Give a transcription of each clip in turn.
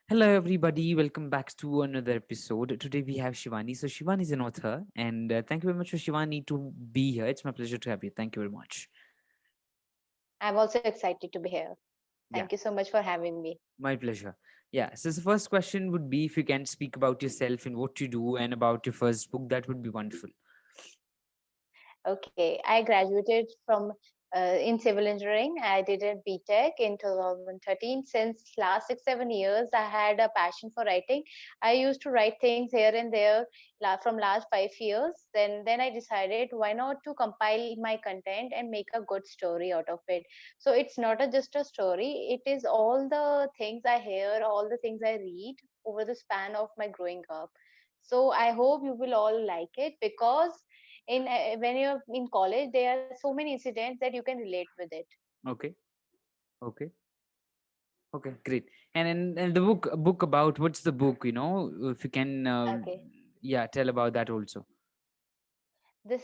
Hello, everybody. Welcome back to another episode. Today we have Shivani. So Shivani is an author, and thank you very much for Shivani to be here. It's my pleasure to have you. Thank you very much. I'm also excited to be here. Yeah, Thank you so much for having me. my pleasure. Yeah. So the first question would be if you can speak about yourself and what you do and about your first book, that would be wonderful. Okay, I graduated from in civil engineering. I did a BTech in 2013. Since last 6 7 years, I had a passion for writing. I used to write things here and there from last 5 years. Then I decided why not to compile my content and make a good story out of it. So it's not just a story. It is all the things I hear, all the things I read over the span of my growing up. So I hope you will all like it because in when you're in college there are so many incidents that you can relate with it. Okay. Okay. Okay. Great. And the book about what's the book? If you can, Okay, yeah, tell about that also. the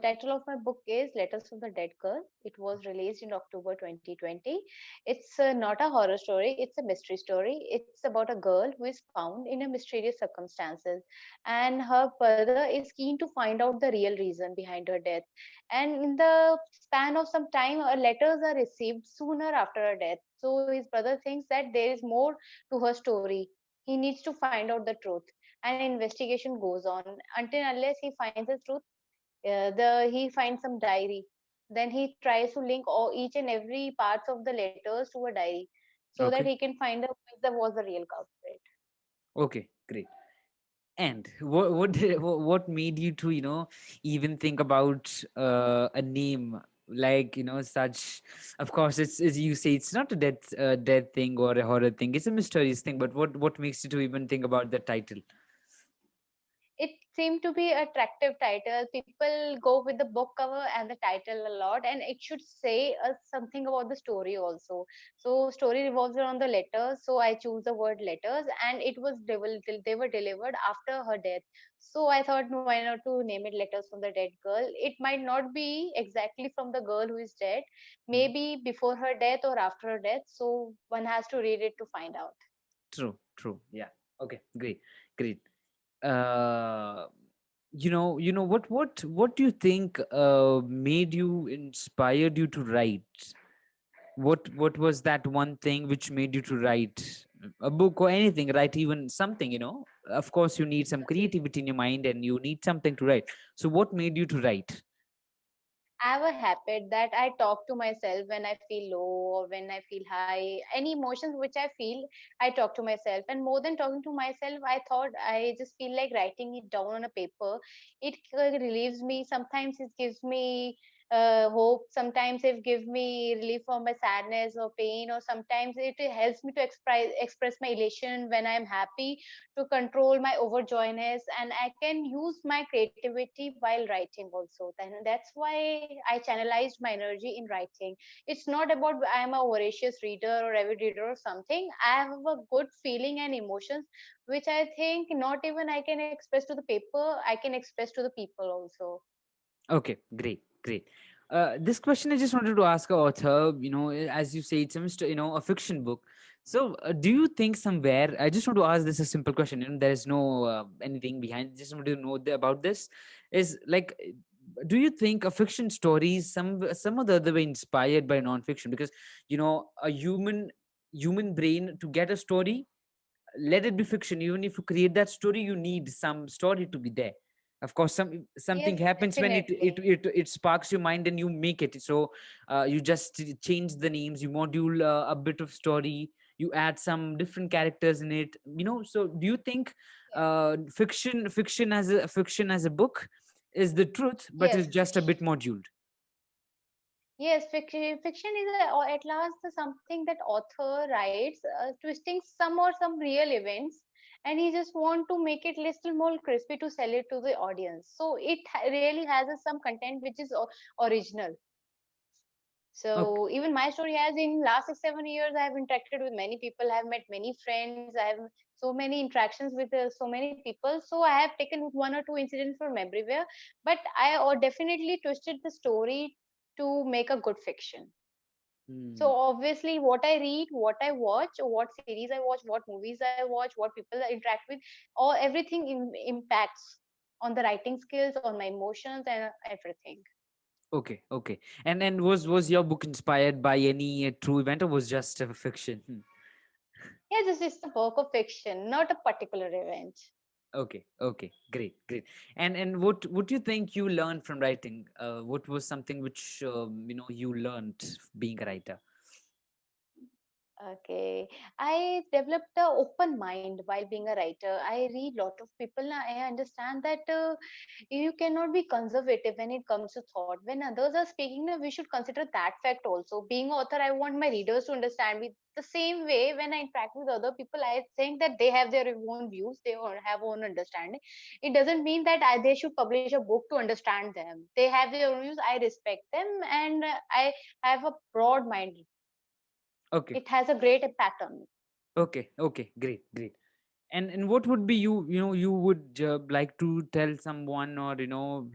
title of my book is Letters from the Dead Girl. It was released in October 2020. It's not a horror story, it's a mystery story. It's about a girl who is found in a mysterious circumstances, and her brother is keen to find out the real reason behind her death. And in the span of some time, her letters are received sooner after her death. So his brother thinks that there is more to her story. He needs to find out the truth, and investigation goes on until unless he finds the truth. He finds some diary. Then he tries to link each and every parts of the letters to a diary, so that he Okay. can find out who was the real culprit. Okay. Great. And what made you to even think about a name like such? Of course, it's as you say, it's not a dead thing or a horror thing. It's a mysterious thing. But what makes you to even think about the title? It seemed to be attractive title. People go with the book cover and the title a lot, and it should say something about the story also. So story revolves around the letters, so I choose the word letters, and it was they were delivered after her death. So I thought, "No, why not to name it Letters from the Dead Girl?" It might not be exactly from the girl who is dead, Mhm. maybe before her death or after her death, so one has to read it to find out. True. True. Yeah. Okay. Great. Great. Uh, what do you think made you inspired you to write? What was that one thing which made you to write a book or anything, write even something, of course you need some creativity in your mind and you need something to write. So what made you to write? I have a habit that I talk to myself when I feel low or when I feel high. Any emotions which I feel, I talk to myself. And more than talking to myself, I thought I just feel like writing it down on a paper. It relieves me. Sometimes it gives me hope. Sometimes it gives me relief from my sadness or pain. Or sometimes it helps me to express my elation when I'm happy, to control my overjoyness, and I can use my creativity while writing also. Then that's why I channelized my energy in writing. It's not about I'm a voracious reader or avid reader or something. I have a good feeling and emotions which I think not even I can express to the paper, I can express to the people also. Okay, great, great. This question I just wanted to ask a author, as you say, it's a a fiction book. So, do you think somewhere? I just want to ask this a simple question. There is no anything behind. Just want to know about this. Is like, do you think a fiction story is some of the other way inspired by non-fiction? Because a human brain to get a story, let it be fiction. Even if you create that story, you need some story to be there. Of course, something Yes, happens when definitely. it sparks your mind and you make it. So you just change the names, you module a bit of story, you add some different characters in it. So do you think fiction as a book is the truth but Yes. is just a bit moduled? Yes, fiction is or at last something that author writes, twisting some or some real events, and he just want to make it little more crispy to sell it to the audience. So it really has some content which is original. Okay. So even my story has in last 6 7 years, I have interacted with many people, I have met many friends, I have so many interactions with so many people. So I have taken one or two incidents from everywhere, but I definitely twisted the story to make a good fiction. So Hmm. obviously, what I read, what I watch, what series I watch, what movies I watch, what people I interact with, all everything impacts on the writing skills, on my emotions, and everything. Okay, okay. And was your book inspired by any true event, or was just a fiction? Hmm. Yeah, this is the work of fiction, not a particular event. Okay, okay, great, great. And what do you think you learned from writing? What was something which you learned being a writer? Okay, I developed a open mind while being a writer. I read lot of people. I understand that you cannot be conservative when it comes to thought. When others are speaking, we should consider that fact also. Being author, I want my readers to understand me the same way. When I interact with other people, I think that they have their own views, they have own understanding. It doesn't mean that they should publish a book to understand them. They have their own views. I respect them, and I have a broad mind. Okay, It has a great impact on me. okay, okay, great, great. And what would be you would like to tell someone, or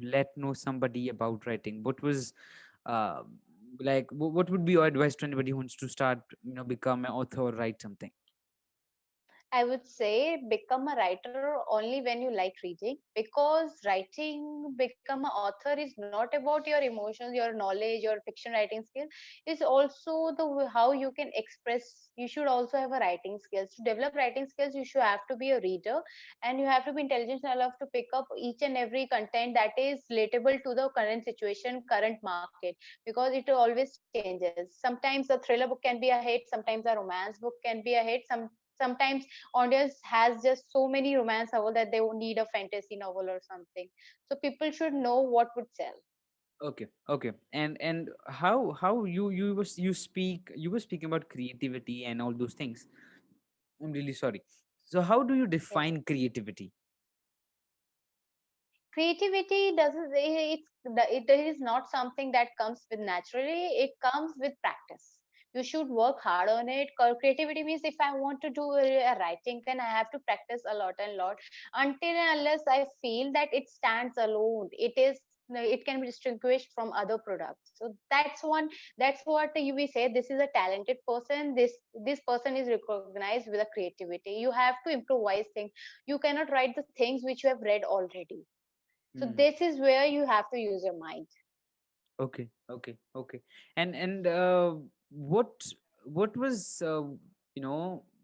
let know somebody about writing? What was uh, like what would be your advice to anybody who wants to start, become an author or write something? I would say become a writer only when you like reading, because writing, become an author is not about your emotions, your knowledge, your fiction writing skills. It's also how you can express. You should also have a writing skills. To develop writing skills, you should have to be a reader, and you have to be intelligent enough to pick up each and every content that is relatable to the current situation, current market, because it always changes. Sometimes a thriller book can be a hit, sometimes a romance book can be a hit, sometimes audience has just so many romance novel that they would need a fantasy novel or something. So people should know what would sell. Okay, okay. And how you were speaking about creativity and all those things. I'm really sorry. So how do you Yeah. define creativity? Creativity doesn't it is not something that comes with naturally. It comes with practice. You should work hard on it. Creativity means if I want to do a writing, then I have to practice a lot and lot, until and unless I feel that it stands alone. It can be distinguished from other products. So that's what you will say, this is a talented person, this person is recognized with a creativity. You have to improvise things. You cannot write the things which you have read already. So Hmm. this is where you have to use your mind. Okay, okay, okay. And what was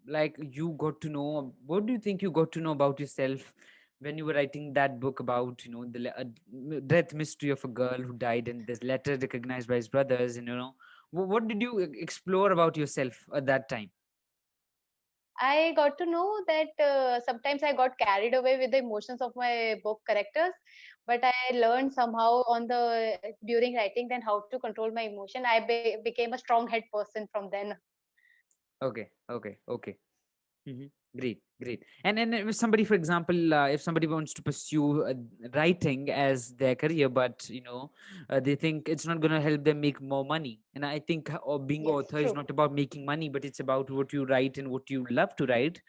like you got to know? What do you think you got to know about yourself when you were writing that book about death mystery of a girl who died, and this letter recognized by his brothers, and what did you explore about yourself at that time? I got to know that sometimes I got carried away with the emotions of my book characters, but I learned somehow on the during writing then how to control my emotion. I became a strong head person from then. Okay, okay, okay. Mhm. Great, great. And if somebody, for example, if somebody wants to pursue writing as their career, but they think it's not going to help them make more money. And I think being Yes, author is true. not about making money, but it's about what you write and what you love to write.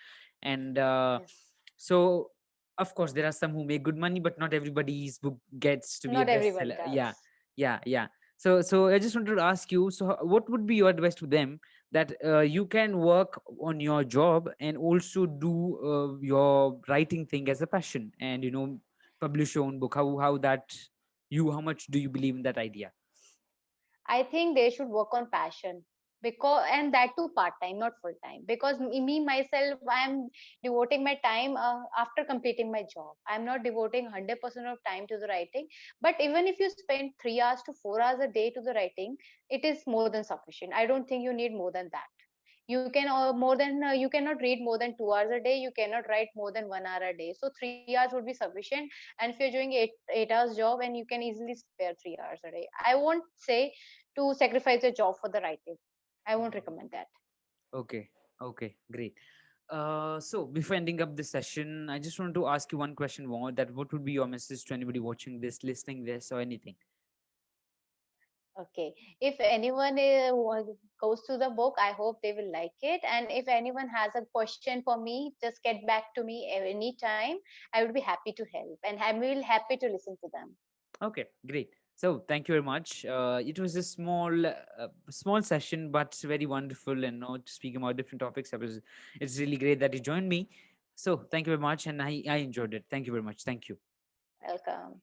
And Yes. so, of course, there are some who make good money, but not everybody's book gets to be a Not everyone bestseller. Yeah, does. yeah, yeah. So I just wanted to ask you. So, what would be your advice to them, that you can work on your job and also do your writing thing as a passion, and publish your own book? How much do you believe in that idea? I think they should work on passion, because and that too part time, not full time. Because me myself, I'm devoting my time after completing my job. I'm not devoting 100% of time to the writing. But even if you spend 3 hours to 4 hours a day to the writing, it is more than sufficient. I don't think you need more than that. You cannot read more than 2 hours a day. You cannot write more than 1 hour a day. So 3 hours would be sufficient. And if you're doing eight hours job, and you can easily spare 3 hours a day, I won't say to sacrifice your job for the writing. I won't Mm. recommend that. Okay, okay, great. So before ending up this session, I just wanted to ask you one question more, that what would be your message to anybody watching this, listening this, or anything? Okay. If anyone goes to the book, I hope they will like it. And if anyone has a question for me, just get back to me anytime. I would be happy to help, and I will happy to listen to them. Okay, great. So thank you very much. It was a small session, but very wonderful, and speaking about different topics. It's really great that you joined me. So thank you very much, and I enjoyed it. Thank you very much. Thank you. Welcome.